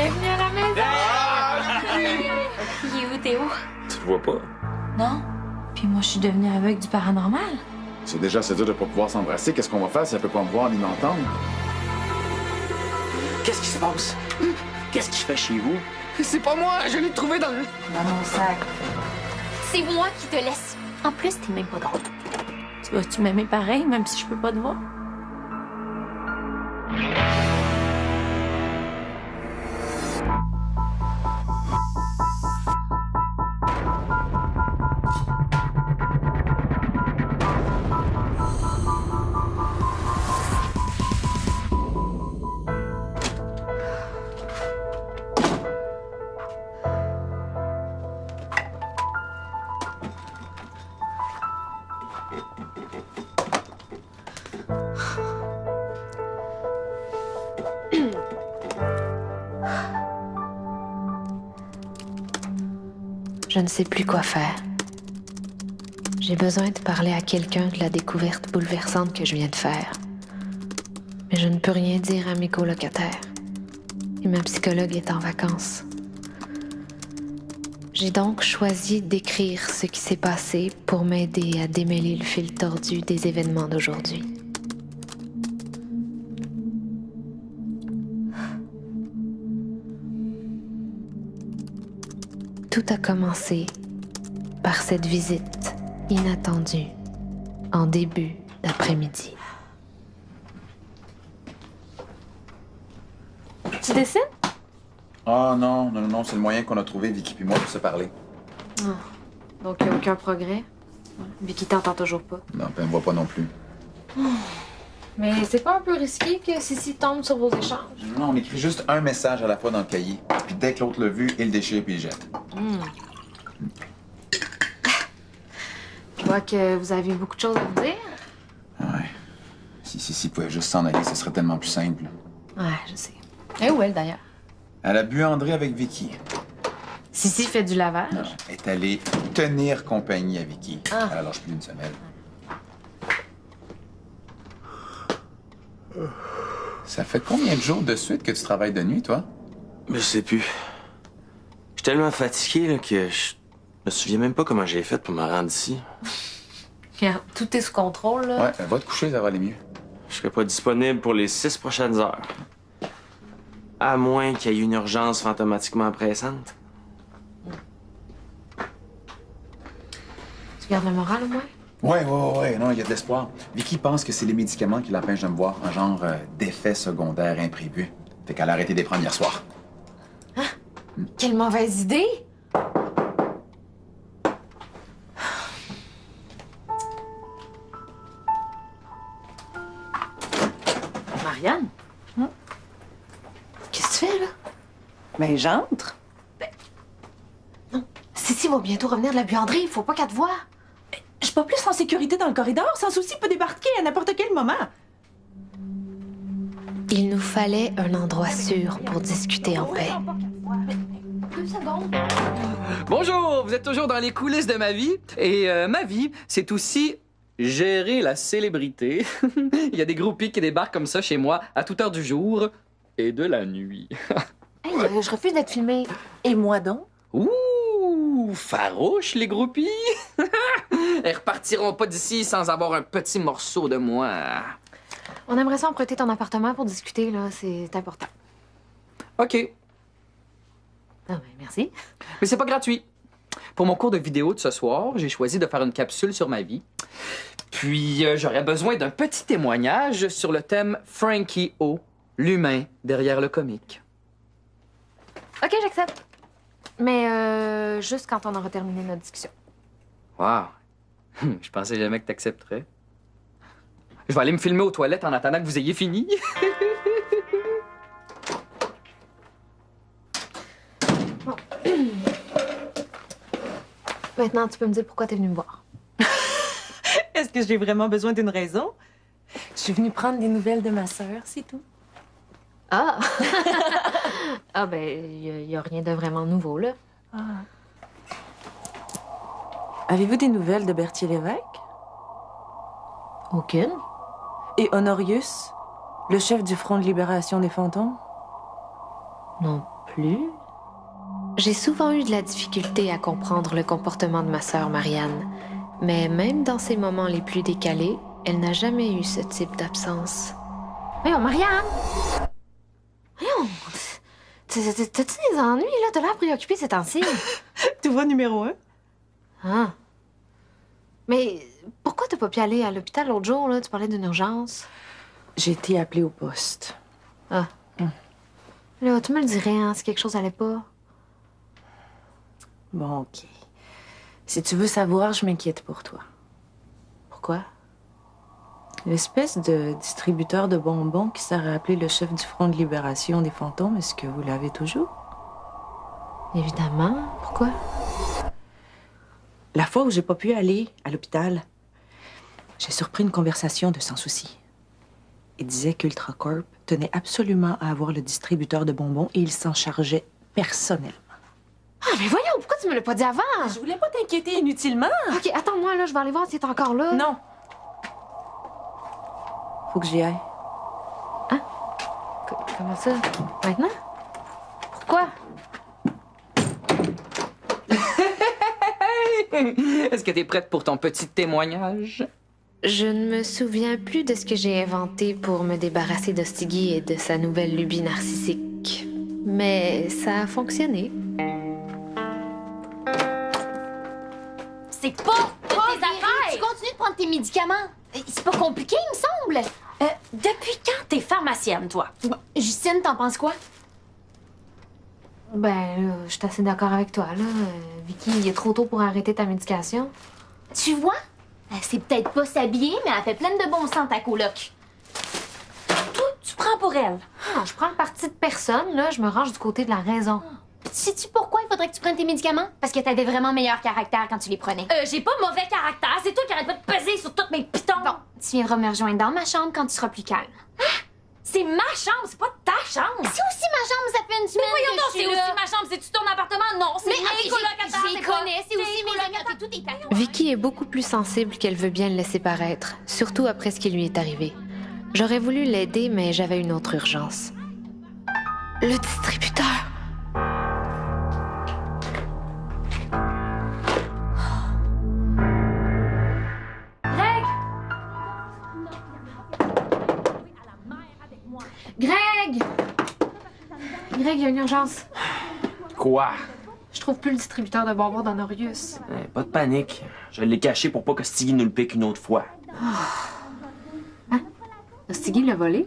Bienvenue à la maison! Ah! Il est où, Théo? Tu le vois pas? Non? Puis moi, je suis devenue aveugle du paranormal. C'est déjà assez dur de pas pouvoir s'embrasser. Qu'est-ce qu'on va faire si elle peut pas me voir ni m'entendre? Qu'est-ce qui se passe? Qu'est-ce qu'il fait chez vous? C'est pas moi, je l'ai trouvé dans le... Dans mon sac. C'est moi qui te laisse. En plus, t'es même pas drôle. Tu vas-tu m'aimer pareil, même si je peux pas te voir? Je ne sais plus quoi faire. J'ai besoin de parler à quelqu'un de la découverte bouleversante que je viens de faire. Mais je ne peux rien dire à mes colocataires. Et ma psychologue est en vacances. J'ai donc choisi d'écrire ce qui s'est passé pour m'aider à démêler le fil tordu des événements d'aujourd'hui. Tout a commencé par cette visite inattendue en début d'après-midi. Tu dessines? Ah non, c'est le moyen qu'on a trouvé, Vicky puis moi, pour se parler. Ah. Donc, il n'y a aucun progrès. Vicky t'entend toujours pas. Non, puis elle me voit pas non plus. Mais c'est pas un peu risqué que Sissi tombe sur vos échanges? Non, on écrit juste un message à la fois dans le cahier. Puis dès que l'autre l'a vu, il le déchire puis il le jette. Je vois que vous avez beaucoup de choses à vous dire. Ouais. Si pouvait juste s'en aller, ce serait tellement plus simple. Ouais, je sais. Et où elle, d'ailleurs? Elle a bu André avec Vicky. Sissi fait du lavage. Non, elle est allée tenir compagnie à Vicky. Ah. Elle lâche plus une semelle. Ça fait combien de jours de suite que tu travailles de nuit, toi? Je sais plus. Je suis tellement fatigué là, que je me souviens même pas comment j'ai fait pour me rendre ici. Regarde, tout est sous contrôle, là. Ouais, va te coucher, ça va aller mieux. Je serai pas disponible pour les 6 prochaines heures. À moins qu'il y ait une urgence fantomatiquement pressante. Tu gardes le moral, au moins? Ouais, non, il y a de l'espoir. Vicky pense que c'est les médicaments qui l'empêchent de me voir, un genre d'effet secondaire imprévu. Fait qu'elle a arrêté de les prendre hier soir. Quelle mauvaise idée! Marianne? Qu'est-ce que tu fais, là? Ben, j'entre. Non. Sissi va bientôt revenir de la buanderie. Il faut pas qu'elle te voie. Je suis pas plus en sécurité dans le corridor. Sans souci, peut débarquer à n'importe quel moment. Il nous fallait un endroit sûr pour discuter en paix. 2 secondes. Bonjour, vous êtes toujours dans les coulisses de ma vie. Et ma vie, c'est aussi gérer la célébrité. Il y a des groupies qui débarquent comme ça chez moi à toute heure du jour et de la nuit. Hey, je refuse d'être filmée. Et moi donc? Ouh, farouche les groupies. Elles repartiront pas d'ici sans avoir un petit morceau de moi. On aimerait ça emprunter ton appartement pour discuter, là. C'est important. OK, Ah ben, merci. mais c'est pas gratuit. Pour mon cours de vidéo de ce soir, j'ai choisi de faire une capsule sur ma vie. Puis, j'aurais besoin d'un petit témoignage sur le thème Frankie O, l'humain derrière le comique. OK, j'accepte. Mais juste quand on aura terminé notre discussion. Wow. Je pensais jamais que t'accepterais. Je vais aller me filmer aux toilettes en attendant que vous ayez fini. Maintenant, tu peux me dire pourquoi t'es venu me voir. Est-ce que j'ai vraiment besoin d'une raison? Je suis venue prendre des nouvelles de ma sœur, c'est tout. Ah! Ah ben, il y a rien de vraiment nouveau, là. Avez-vous des nouvelles de Berthier Lévesque? Aucune? Et Honorius, le chef du Front de libération des fantômes? Non plus. J'ai souvent eu de la difficulté à comprendre le comportement de ma sœur Marianne, mais même dans ses moments les plus décalés, elle n'a jamais eu ce type d'absence. Voyons, Marianne! Voyons, t'as-tu des ennuis, là? T'as l'air préoccupée ces temps-ci. Tu vois numéro 1? Ah. Mais pourquoi t'as pas pu aller à l'hôpital l'autre jour, là? Tu parlais d'une urgence. J'ai été appelée au poste. Ah. Là, tu me le dirais, hein, si quelque chose allait pas. Bon, OK. Si tu veux savoir, je m'inquiète pour toi. Pourquoi? L'espèce de distributeur de bonbons qui sert à appeler le chef du Front de libération des fantômes, est-ce que vous l'avez toujours? Évidemment. Pourquoi? La fois où j'ai pas pu aller à l'hôpital, j'ai surpris une conversation de Sans Souci. Il disait qu'Ultracorp tenait absolument à avoir le distributeur de bonbons et il s'en chargeait personnellement. Ah, mais voyons, pourquoi tu me l'as pas dit avant? Je voulais pas t'inquiéter inutilement. OK, attends-moi, là, je vais aller voir s'il est encore là. Non. Faut que j'y aille. Comment ça? Maintenant? Pourquoi? Est-ce que t'es prête pour ton petit témoignage? Je ne me souviens plus de ce que j'ai inventé pour me débarrasser d'Ostigui et de sa nouvelle lubie narcissique. Mais ça a fonctionné. C'est pas de tes affaires! Tu continues de prendre tes médicaments. C'est pas compliqué, il me semble. Depuis quand t'es pharmacienne, toi? Bon, Justine, t'en penses quoi? Ben, là, je suis assez d'accord avec toi, là. Vicky, il est trop tôt pour arrêter ta médication. Tu vois? Elle sait peut-être pas s'habiller, mais elle fait plein de bon sens, ta coloc. Toi, tu prends pour elle. Non, je prends le parti de personne, là. Je me range du côté de la raison. Sais-tu pourquoi il faudrait que tu prennes tes médicaments? Parce que t'avais vraiment meilleur caractère quand tu les prenais. J'ai pas mauvais caractère, c'est toi qui arrête pas de peser sur toutes mes pitons. Bon, tu viendras me rejoindre dans ma chambre quand tu seras plus calme. C'est ma chambre, c'est pas ta chambre. C'est aussi ma chambre, ça fait une semaine. Mais voyons donc, c'est aussi ma chambre, c'est-tu ton appartement? Non, c'est mes colocataires. Je les connais, c'est aussi mes amis, tout est payant. Vicky est beaucoup plus sensible qu'elle veut bien le laisser paraître, surtout après ce qui lui est arrivé. J'aurais voulu l'aider, mais j'avais une autre urgence. Le distributeur. Greg! Greg, il y a une urgence. Quoi? Je trouve plus le distributeur de bonbons dans Norius. Pas de panique. Je l'ai caché pour pas que Stiggy nous le pique une autre fois. Stiggy l'a volé?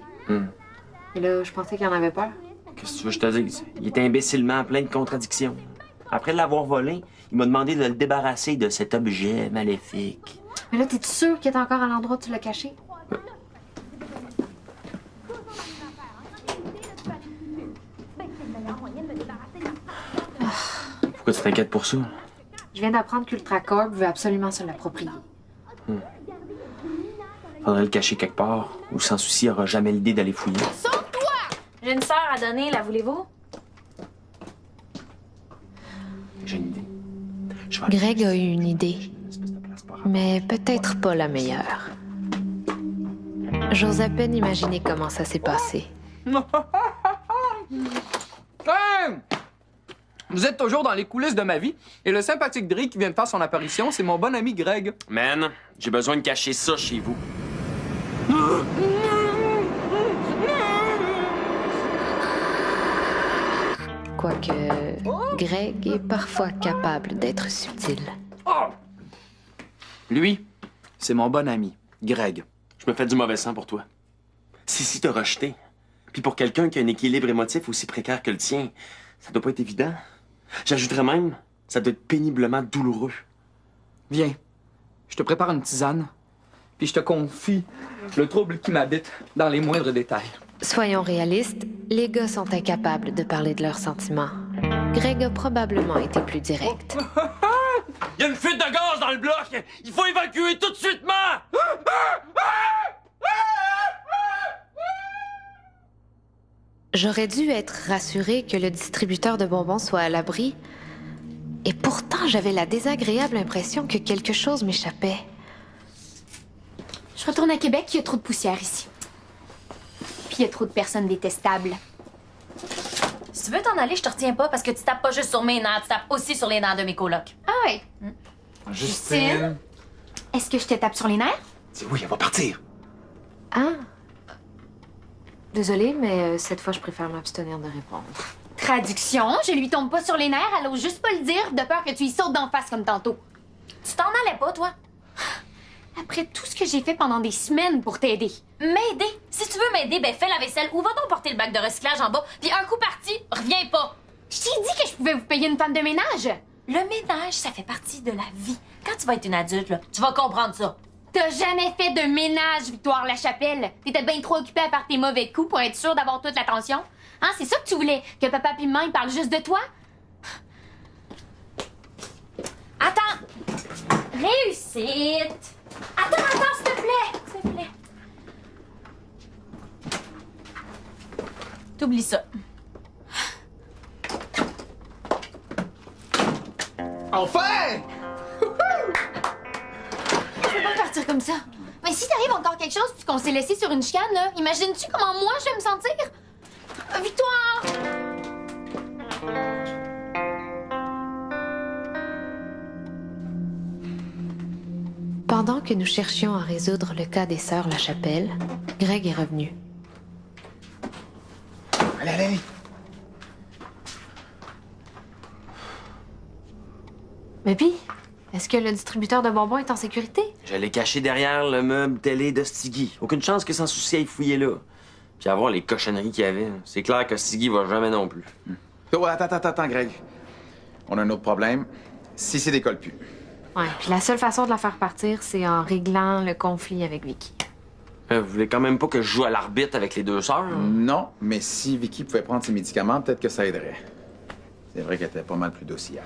Et là, je pensais qu'il en avait peur. Qu'est-ce que tu veux que je te dise? Il est imbécilement plein de contradictions. Après l'avoir volé, il m'a demandé de le débarrasser de cet objet maléfique. Mais là, t'es-tu sûr qu'il est encore à l'endroit où tu l'as caché? Pourquoi tu t'inquiètes pour ça? Je viens d'apprendre qu'Ultracorp veut absolument se l'approprier. Faudrait le cacher quelque part, ou Sans Souci aura jamais l'idée d'aller fouiller. J'ai une sœur à donner, la voulez-vous? J'ai une idée. Je vais aller Greg a eu une idée, une espèce de place par rapport. mais peut-être pas la meilleure. J'ose à peine imaginer comment ça s'est passé. Hey! Vous êtes toujours dans les coulisses de ma vie, et le sympathique Drake qui vient de faire son apparition, c'est mon bon ami Greg. Man, j'ai besoin de cacher ça chez vous. Quoique, Greg est parfois capable d'être subtil. Oh! Lui, c'est mon bon ami, Greg. Je me fais du mauvais sang pour toi. Si t'a rejeté. Puis pour quelqu'un qui a un équilibre émotif aussi précaire que le tien, ça doit pas être évident. J'ajouterais même, ça doit être péniblement douloureux. Viens, je te prépare une tisane, puis je te confie le trouble qui m'habite dans les moindres détails. Soyons réalistes, les gars sont incapables de parler de leurs sentiments. Greg a probablement été plus direct. Il y a une fuite de gaz dans le bloc! Il faut évacuer tout de suite, J'aurais dû être rassurée que le distributeur de bonbons soit à l'abri. Et pourtant, j'avais la désagréable impression que quelque chose m'échappait. Je retourne à Québec, il y a trop de poussière ici. Puis il y a trop de personnes détestables. Si tu veux t'en aller, je te retiens pas parce que tu tapes pas juste sur mes nerfs, tu tapes aussi sur les nerfs de mes colocs. Ah ouais. Justine? Est-ce que je te tape sur les nerfs? Dis oui, on va partir. Ah. Désolée, mais cette fois, je préfère m'abstenir de répondre. Traduction, je lui tombe pas sur les nerfs, elle ose juste pas le dire, de peur que tu y sautes d'en face comme tantôt. Tu t'en allais pas, toi? Après tout ce que j'ai fait pendant des semaines pour t'aider. M'aider? Si tu veux m'aider, ben fais la vaisselle ou va donc porter le bac de recyclage en bas, puis un coup parti, reviens pas. Je t'ai dit que je pouvais vous payer une femme de ménage. Le ménage, ça fait partie de la vie. Quand tu vas être une adulte, là, tu vas comprendre ça. T'as jamais fait de ménage, Victoire Lachapelle. T'étais bien trop occupée à faire tes mauvais coups pour être sûre d'avoir toute l'attention. Hein, c'est ça que tu voulais? Que papa puis maman, ils parlent juste de toi? Attends! Réussite! Attends, s'il te plaît! S'il te plaît. T'oublies ça. Enfin! Je peux pas partir comme ça. Mais si t'arrive encore quelque chose puis qu'on s'est laissé sur une chicane, là, imagines-tu comment moi je vais me sentir? Victoire! Pendant que nous cherchions à résoudre le cas des sœurs Lachapelle, Greg est revenu. Allez, allez! Mais puis, est-ce que le distributeur de bonbons est en sécurité? Je l'ai caché derrière le meuble télé de Stiggy. Aucune chance que sans souci aille fouiller là. Puis à voir les cochonneries qu'il y avait. C'est clair que Stiggy va jamais non plus. Oh, attends, Greg. On a un autre problème. Sissi décolle plus. Ouais, puis la seule façon de la faire partir, c'est en réglant le conflit avec Vicky. Vous voulez quand même pas que je joue à l'arbitre avec les deux sœurs? Non, mais si Vicky pouvait prendre ses médicaments, peut-être que ça aiderait. C'est vrai qu'elle était pas mal plus docile.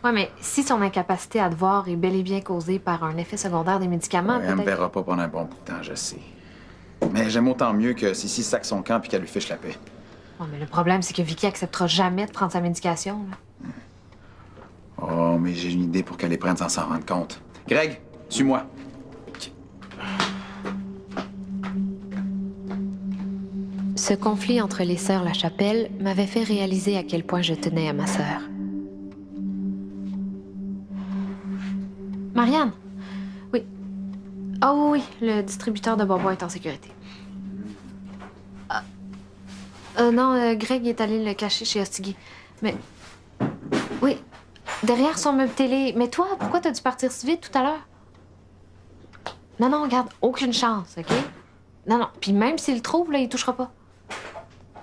Ouais, mais si son incapacité à te voir est bel et bien causée par un effet secondaire des médicaments, Elle me peut-être... verra pas pendant un bon bout de temps, je sais. Mais j'aime autant mieux que Sissi sac son camp puis qu'elle lui fiche la paix. Ouais, mais le problème, c'est que Vicky acceptera jamais de prendre sa médication, là. Oh, mais j'ai une idée pour qu'elle les prenne sans s'en rendre compte. Greg, suis-moi. Ce conflit entre les sœurs Lachapelle m'avait fait réaliser à quel point je tenais à ma sœur. Marianne? Oui. Oh oui, le distributeur de bonbons est en sécurité. Non, Greg est allé le cacher chez Hostigui. Mais... Oui, derrière son meuble télé. Mais toi, pourquoi t'as dû partir si vite tout à l'heure? Non, regarde, aucune chance, OK? Non, puis même s'il le trouve, là, il touchera pas.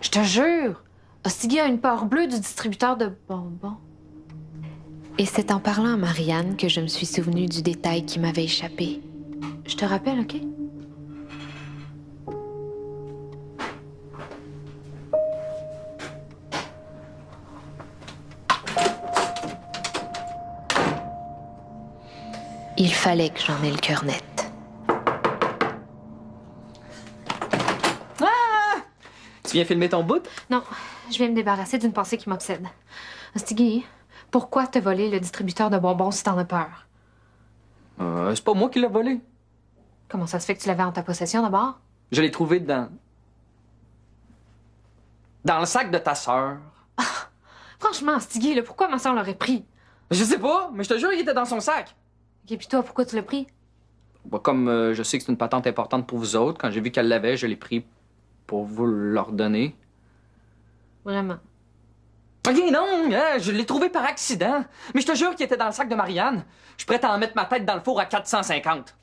Je te jure, Hostigui a une peur bleue du distributeur de bonbons. Et c'est en parlant à Marianne que je me suis souvenue du détail qui m'avait échappé. Je te rappelle, OK? Il fallait que j'en ai le cœur net. Tu viens filmer ton bout? Non, je viens me débarrasser d'une pensée qui m'obsède. Hostigui, pourquoi te voler le distributeur de bonbons si t'en as peur? C'est pas moi qui l'ai volé. Comment ça se fait que tu l'avais en ta possession d'abord? Je l'ai trouvé dans le sac de ta sœur. Franchement, Hostigui, là, pourquoi ma soeur l'aurait pris? Je sais pas, mais je te jure, il était dans son sac. Et puis toi, pourquoi tu l'as pris? Bah, comme je sais que c'est une patente importante pour vous autres, quand j'ai vu qu'elle l'avait, je l'ai pris pour vous leur donner. Vraiment? Ok, non, hein, je l'ai trouvé par accident. Mais je te jure qu'il était dans le sac de Marianne. Je suis prêt à en mettre ma tête dans le four à 450.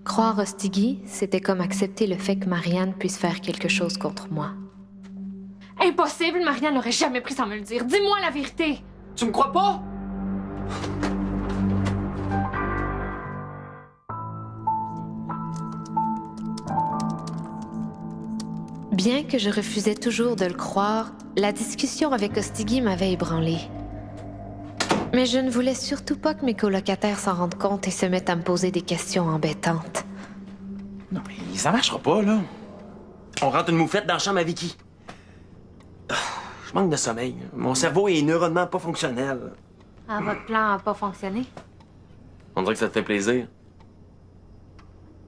Croire Hostigui, c'était comme accepter le fait que Marianne puisse faire quelque chose contre moi. Impossible, Marianne n'aurait jamais pris sans me le dire. Dis-moi la vérité. Tu me crois pas? Bien que je refusais toujours de le croire, la discussion avec Hostigui m'avait ébranlée. Mais je ne voulais surtout pas que mes colocataires s'en rendent compte et se mettent à me poser des questions embêtantes. Non, mais ça marchera pas, là. On rentre une moufette dans la chambre à Vicky. Je manque de sommeil. Mon cerveau est neuronnement pas fonctionnel. Ah, votre plan n'a pas fonctionné? On dirait que ça te fait plaisir.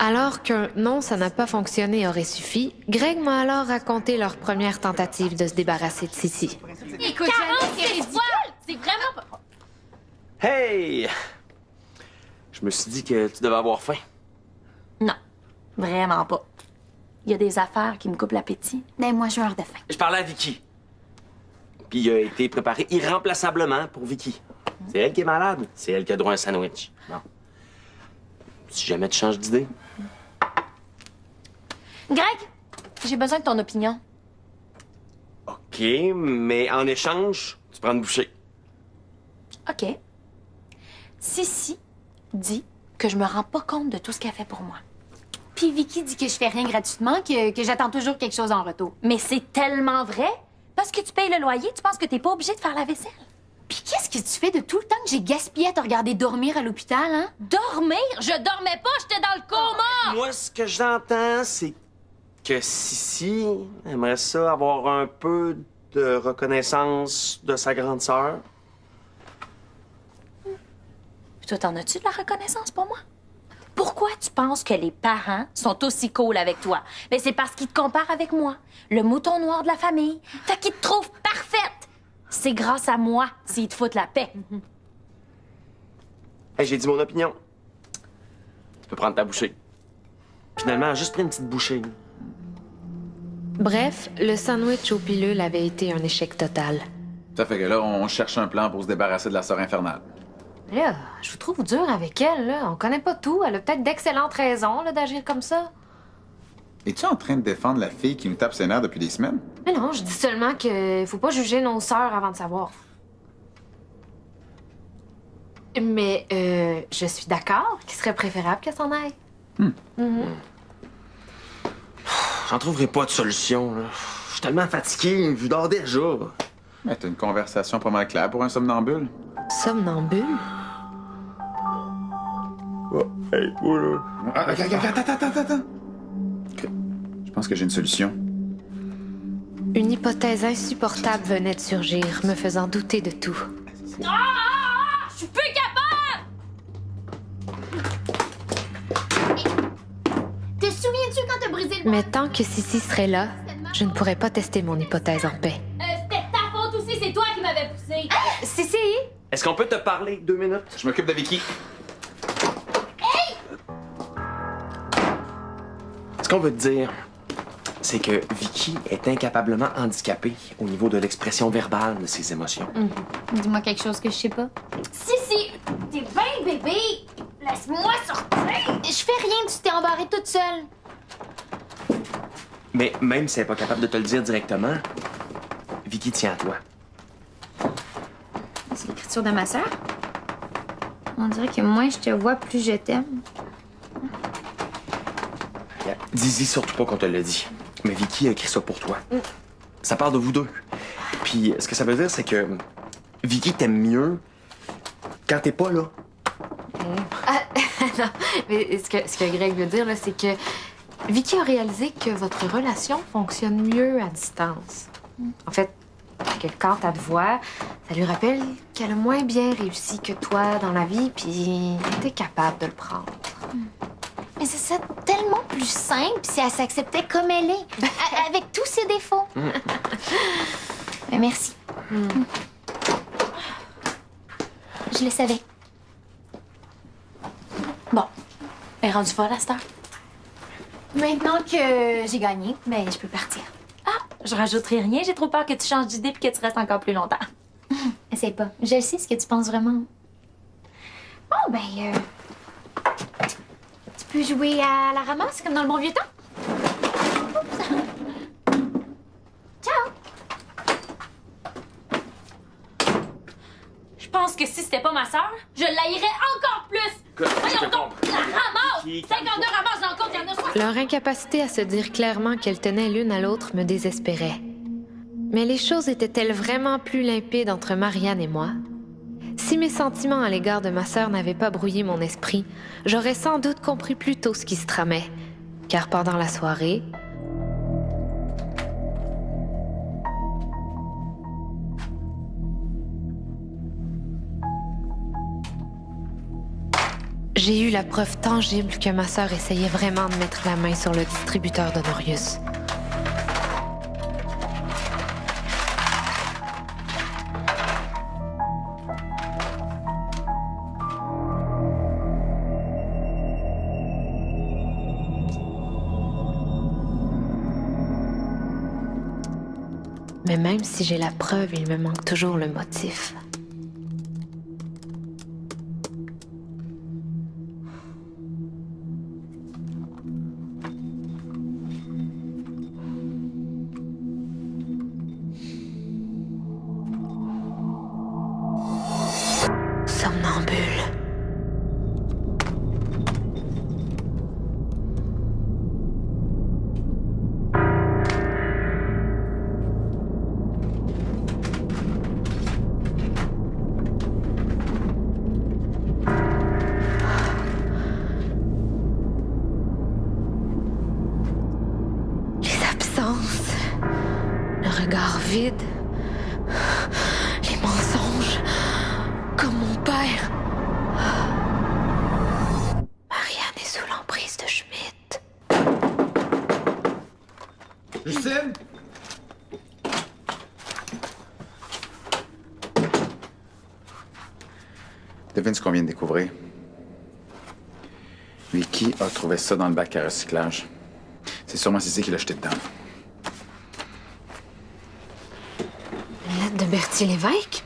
Alors qu'un non, ça n'a pas fonctionné aurait suffi, Greg m'a alors raconté leur première tentative de se débarrasser de Sissi. Écoute, 46 fois! C'est vraiment pas... Hey! Je me suis dit que tu devais avoir faim. Non, vraiment pas. Il y a des affaires qui me coupent l'appétit. Mais moi, je meurs de faim. Je parlais à Vicky. Puis il a été préparé irremplaçablement pour Vicky. C'est elle qui est malade. C'est elle qui a droit à un sandwich. Bon. Si jamais tu changes d'idée. Greg, j'ai besoin de ton opinion. OK, mais en échange, tu prends une bouchée. OK. Sissi dit que je me rends pas compte de tout ce qu'elle fait pour moi. Puis Vicky dit que je fais rien gratuitement, que j'attends toujours quelque chose en retour. Mais c'est tellement vrai. Parce que tu payes le loyer, tu penses que t'es pas obligé de faire la vaisselle. Puis qu'est-ce que tu fais de tout le temps que j'ai gaspillé à te regarder dormir à l'hôpital, hein? Dormir? Je dormais pas, j'étais dans le coma! Moi, ce que j'entends, c'est que Sissi aimerait ça avoir un peu de reconnaissance de sa grande sœur. Puis toi, t'en as-tu de la reconnaissance pour moi? Pourquoi tu penses que les parents sont aussi cool avec toi? Ben, c'est parce qu'ils te comparent avec moi, le mouton noir de la famille. Fait qu'ils te trouvent parfaite. C'est grâce à moi s'ils te foutent la paix. Hey, j'ai dit mon opinion. Tu peux prendre ta bouchée. Finalement, juste pris une petite bouchée. Bref, le sandwich aux pilules avait été un échec total. Ça fait que là, on cherche un plan pour se débarrasser de la sœur infernale. Là, je vous trouve dur avec elle, là. On connaît pas tout. Elle a peut-être d'excellentes raisons, là, d'agir comme ça. Es-tu en train de défendre la fille qui nous tape ses nerfs depuis des semaines? Mais non, je dis seulement que faut pas juger nos sœurs avant de savoir. Mais, je suis d'accord qu'il serait préférable qu'elle s'en aille. J'en trouverai pas de solution, là. Je suis tellement fatigué, je dors déjà. Mais t'as une conversation pas mal claire pour un somnambule. Somnambule? Oh, hey, voilà. Attends. Je pense que j'ai une solution. Une hypothèse insupportable venait de surgir, me faisant douter de tout. Je suis plus capable! Te souviens-tu quand t'as brisé le Mais tant que Sissi serait là, je ne pourrais pas tester mon hypothèse en paix. C'était ta faute aussi, c'est toi qui m'avais poussé. Sissi? Est-ce qu'on peut te parler 2 minutes? Je m'occupe de Vicky. Ce qu'on veut te dire, c'est que Vicky est incapablement handicapée au niveau de l'expression verbale de ses émotions. Dis-moi quelque chose que je sais pas. Sissi, t'es bien bébé. Laisse-moi sortir. Je fais rien, tu t'es embarrée toute seule. Mais même si elle n'est pas capable de te le dire directement, Vicky tient à toi. C'est l'écriture de ma sœur. On dirait que moins je te vois, plus je t'aime. Dis-y surtout pas qu'on te l'a dit. Mais Vicky a écrit ça pour toi. Ça parle de vous deux. Puis ce que ça veut dire, c'est que Vicky t'aime mieux quand t'es pas là. Non, mais ce que Greg veut dire, là, c'est que Vicky a réalisé que votre relation fonctionne mieux à distance. En fait, que quand elle te voit, ça lui rappelle qu'elle a moins bien réussi que toi dans la vie, puis t'es capable de le prendre. Mais c'est ça tellement plus simple si elle s'acceptait comme elle est, avec tous ses défauts. Mais merci. Je le savais. Bon, elle est rendue folle à cette heure. Maintenant que j'ai gagné, ben je peux partir. Ah, je rajouterai rien, j'ai trop peur que tu changes d'idée et que tu restes encore plus longtemps. Essaye pas. Je sais ce que tu penses vraiment. Bon, ben, tu peux jouer à la ramasse comme dans le bon vieux temps? Oups. Ciao! Je pense que si c'était pas ma sœur, je l'haïrais encore plus. Voyons donc, la ramasse! 52 ramasses dans le compte, il y en a 60. Leur incapacité à se dire clairement qu'elles tenaient l'une à l'autre me désespérait. Mais les choses étaient-elles vraiment plus limpides entre Marianne et moi? Si mes sentiments à l'égard de ma sœur n'avaient pas brouillé mon esprit, j'aurais sans doute compris plus tôt ce qui se tramait. Car pendant la soirée, J'ai eu la preuve tangible que ma sœur essayait vraiment de mettre la main sur le distributeur d'Honorius. Mais même si j'ai la preuve, il me manque toujours le motif. Somnambule. Le regard vide. Les mensonges. Comme mon père. Marianne est sous l'emprise de Schmidt. Justine? Devine ce qu'on vient de découvrir. Vicky a trouvé ça dans le bac à recyclage. C'est sûrement Cissy qui l'a jeté dedans. Une lettre de Berthier Lévesque?